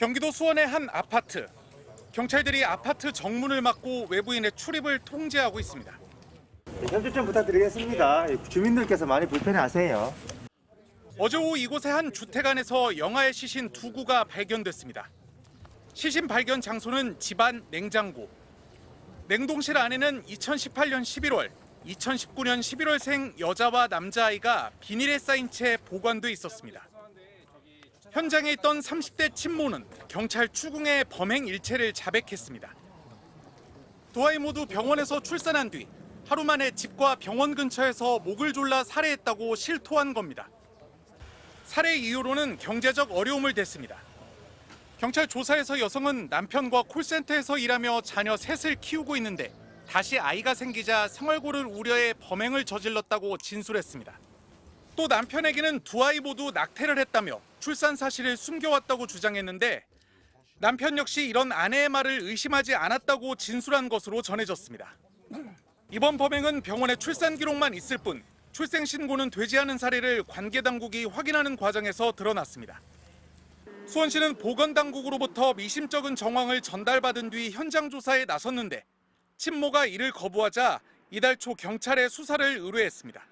경기도 수원의 한 아파트. 경찰들이 아파트 정문을 막고 외부인의 출입을 통제하고 있습니다. 협조 좀 부탁드리겠습니다. 주민들께서 많이 불편해하세요. 어제 오후 이곳의 한 주택 안에서 영아의 시신 2구가 발견됐습니다. 시신 발견 장소는 집안 냉장고. 냉동실 안에는 2018년 11월, 2019년 11월생 여자와 남자아이가 비닐에 쌓인 채 보관돼 있었습니다. 현장에 있던 30대 친모는 경찰 추궁해 범행 일체를 자백했습니다. 두 아이 모두 병원에서 출산한 뒤 하루 만에 집과 병원 근처에서 목을 졸라 살해했다고 실토한 겁니다. 살해 이유로는 경제적 어려움을 댔습니다. 경찰 조사에서 여성은 남편과 콜센터에서 일하며 자녀 셋을 키우고 있는데 다시 아이가 생기자 생활고를 우려해 범행을 저질렀다고 진술했습니다. 또 남편에게는 두 아이 모두 낙태를 했다며 출산 사실을 숨겨왔다고 주장했는데 남편 역시 이런 아내의 말을 의심하지 않았다고 진술한 것으로 전해졌습니다. 이번 범행은 병원에 출산 기록만 있을 뿐 출생 신고는 되지 않은 사례를 관계 당국이 확인하는 과정에서 드러났습니다. 수원시는 보건당국으로부터 미심쩍은 정황을 전달받은 뒤 현장 조사에 나섰는데 친모가 이를 거부하자 이달 초 경찰에 수사를 의뢰했습니다.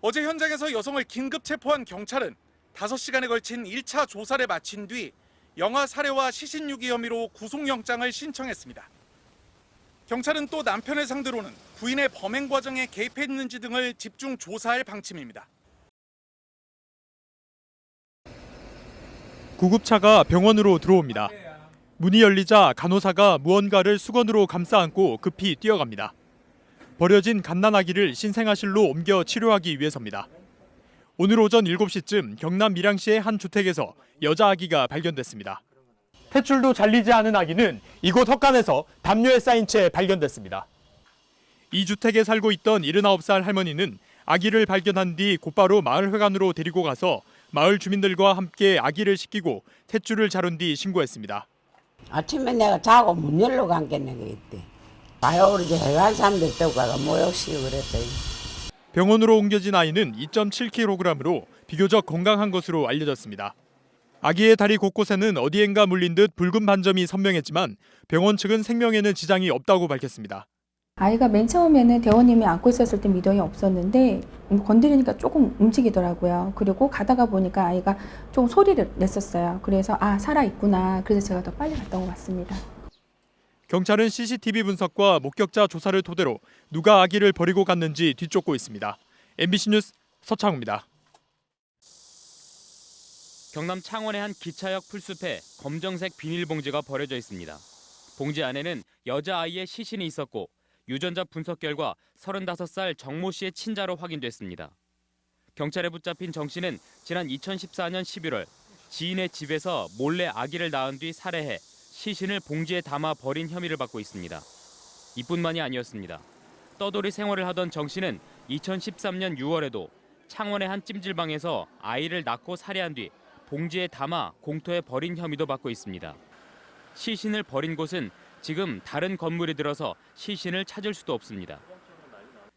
어제 현장에서 여성을 긴급 체포한 경찰은 5시간에 걸친 1차 조사를 마친 뒤 영아 살해와 시신 유기 혐의로 구속영장을 신청했습니다. 경찰은 또 남편을 상대로는 부인의 범행 과정에 개입했는지 등을 집중 조사할 방침입니다. 구급차가 병원으로 들어옵니다. 문이 열리자 간호사가 무언가를 수건으로 감싸 안고 급히 뛰어갑니다. 버려진 갓난아기를 신생아실로 옮겨 치료하기 위해서입니다. 오늘 오전 7시쯤 경남 밀양시의 한 주택에서 여자 아기가 발견됐습니다. 탯줄도 잘리지 않은 아기는 이곳 헛간에서 담요에 쌓인 채 발견됐습니다. 이 주택에 살고 있던 79살 할머니는 아기를 발견한 뒤 곧바로 마을회관으로 데리고 가서 마을 주민들과 함께 아기를 씻기고 탯줄을 자른 뒤 신고했습니다. 아침에 내가 자고 문 열러 간겠네 그랬대. 봐요 우리 해관 사람들 또 가가 모욕시고 그랬더니. 병원으로 옮겨진 아이는 2.7kg으로 비교적 건강한 것으로 알려졌습니다. 아기의 다리 곳곳에는 어디엔가 물린 듯 붉은 반점이 선명했지만 병원 측은 생명에는 지장이 없다고 밝혔습니다. 아이가 맨 처음에는 대원님이 안고 있었을 때 미동이 없었는데 건드리니까 조금 움직이더라고요. 그리고 가다가 보니까 아이가 좀 소리를 냈었어요. 그래서 살아있구나. 그래서 제가 더 빨리 갔던 것 같습니다. 경찰은 CCTV 분석과 목격자 조사를 토대로 누가 아기를 버리고 갔는지 뒤쫓고 있습니다. MBC 뉴스 서창우입니다. 경남 창원의 한 기차역 풀숲에 검정색 비닐봉지가 버려져 있습니다. 봉지 안에는 여자아이의 시신이 있었고 유전자 분석 결과 35살 정모 씨의 친자로 확인됐습니다. 경찰에 붙잡힌 정 씨는 지난 2014년 11월 지인의 집에서 몰래 아기를 낳은 뒤 살해해 시신을 봉지에 담아 버린 혐의를 받고 있습니다. 이뿐만이 아니었습니다. 떠돌이 생활을 하던 정 씨는 2013년 6월에도 창원의 한 찜질방에서 아이를 낳고 살해한 뒤 봉지에 담아 공터에 버린 혐의도 받고 있습니다. 시신을 버린 곳은 지금 다른 건물이 들어서 시신을 찾을 수도 없습니다.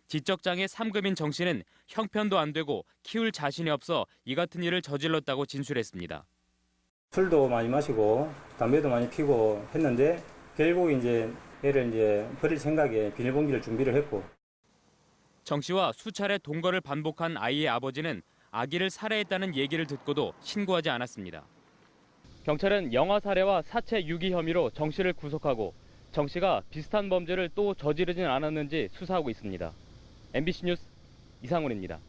지적장애 3급인 정 씨는 형편도 안 되고 키울 자신이 없어 이 같은 일을 저질렀다고 진술했습니다. 술도 많이 마시고 담배도 많이 피고 했는데 결국 애를 버릴 생각에 비닐봉지를 준비를 했고. 정 씨와 수차례 동거를 반복한 아이의 아버지는 아기를 살해했다는 얘기를 듣고도 신고하지 않았습니다. 경찰은 영아 살해와 사체 유기 혐의로 정 씨를 구속하고 정 씨가 비슷한 범죄를 또 저지르진 않았는지 수사하고 있습니다. MBC 뉴스 이상훈입니다.